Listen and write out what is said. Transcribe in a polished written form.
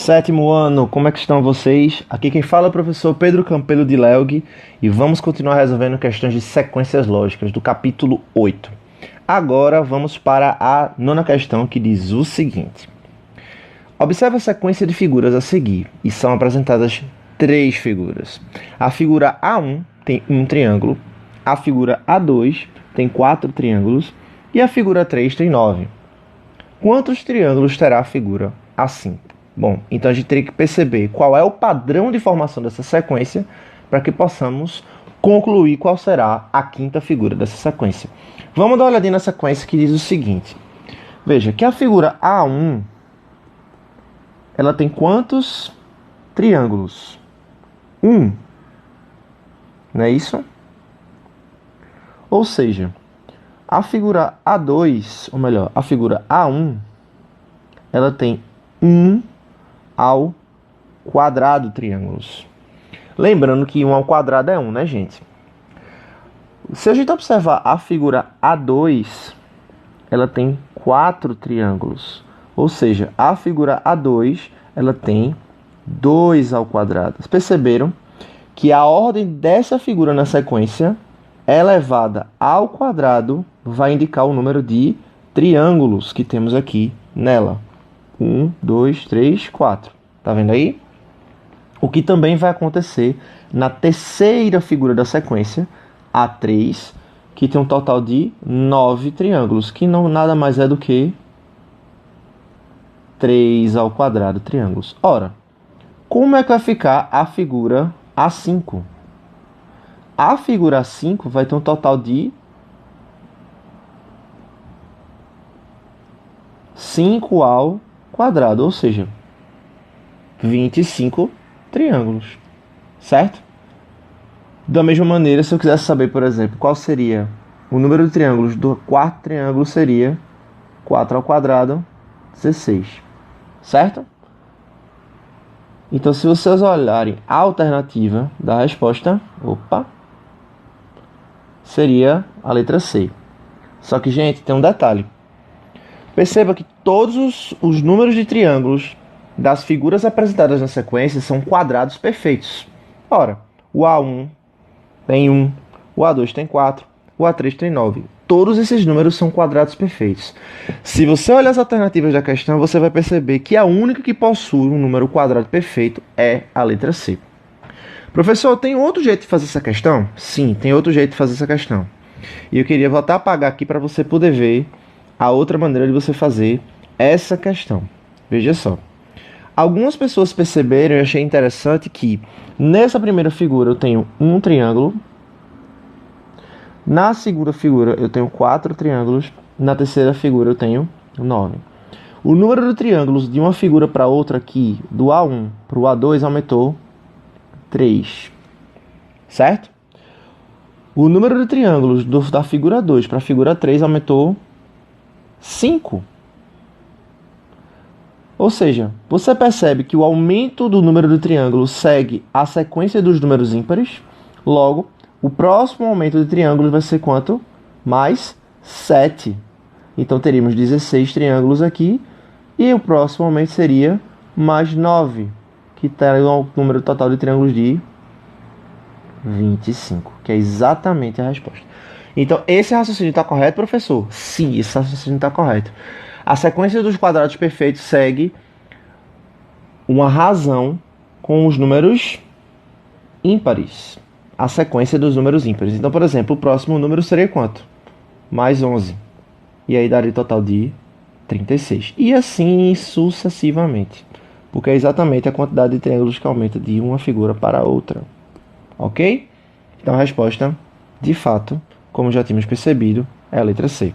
Sétimo ano, como é que estão vocês? Aqui quem fala é o professor Pedro Campelo de Leug e vamos continuar resolvendo questões de sequências lógicas do capítulo 8. Agora vamos para a nona questão que diz o seguinte. Observe a sequência de figuras a seguir e são apresentadas três figuras. A figura A1 tem um triângulo, a figura A2 tem 4 triângulos e a figura 3 tem 9. Quantos triângulos terá a figura A5? Bom, então a gente teria que perceber qual é o padrão de formação dessa sequência para que possamos concluir qual será a quinta figura dessa sequência. Vamos dar uma olhadinha na sequência que diz o seguinte. Veja que a figura A1 ela tem quantos triângulos? 1. Não é isso? Ou seja, a figura A2, ou melhor, a figura A1, ela tem 1 ao quadrado triângulos. Lembrando que 1 ao quadrado é 1, né, gente? Se a gente observar a figura A2, ela tem 4 triângulos. Ou seja, a figura A2, ela tem 2 ao quadrado. Vocês perceberam que a ordem dessa figura na sequência elevada ao quadrado vai indicar o número de triângulos que temos aqui nela. 1, 2, 3, 4. Tá vendo aí? O que também vai acontecer na terceira figura da sequência, A3, que tem um total de 9 triângulos, que não nada mais é do que 3 ao quadrado triângulos. Ora, como é que vai ficar a figura A5? A figura A5 vai ter um total de 5 ao quadrado, ou seja, 25 triângulos, certo? Da mesma maneira, se eu quisesse saber, por exemplo, qual seria o número de triângulos do quarto triângulo, seria 4 ao quadrado, 16, certo? Então, se vocês olharem a alternativa da resposta, seria a letra C. Só que, gente, tem um detalhe. Perceba que todos os números de triângulos das figuras apresentadas na sequência são quadrados perfeitos. Ora, o A1 tem 1, o A2 tem 4, o A3 tem 9. Todos esses números são quadrados perfeitos. Se você olhar as alternativas da questão, você vai perceber que a única que possui um número quadrado perfeito é a letra C. Professor, tem outro jeito de fazer essa questão? Sim, tem outro jeito de fazer essa questão. E eu queria voltar a apagar aqui para você poder ver a outra maneira de você fazer essa questão. Veja só. Algumas pessoas perceberam, e eu achei interessante, que nessa primeira figura eu tenho um triângulo, na segunda figura eu tenho 4 triângulos, na terceira figura eu tenho 9. O número de triângulos de uma figura para outra aqui, do A1 para o A2, aumentou 3, certo? O número de triângulos da figura 2 para a figura 3 aumentou 5. Ou seja, você percebe que o aumento do número de triângulos segue a sequência dos números ímpares. Logo, o próximo aumento de triângulos vai ser quanto? Mais 7. Então, teríamos 16 triângulos aqui. E o próximo aumento seria mais 9, que teria um número total de triângulos de 25, que é exatamente a resposta. Então, esse raciocínio está correto, professor? Sim, esse raciocínio está correto. A sequência dos quadrados perfeitos segue uma razão com os números ímpares. A sequência dos números ímpares. Então, por exemplo, o próximo número seria quanto? Mais 11. E aí daria total de 36. E assim sucessivamente. Porque é exatamente a quantidade de triângulos que aumenta de uma figura para outra. Ok? Então a resposta, de fato, como já tínhamos percebido, é a letra C.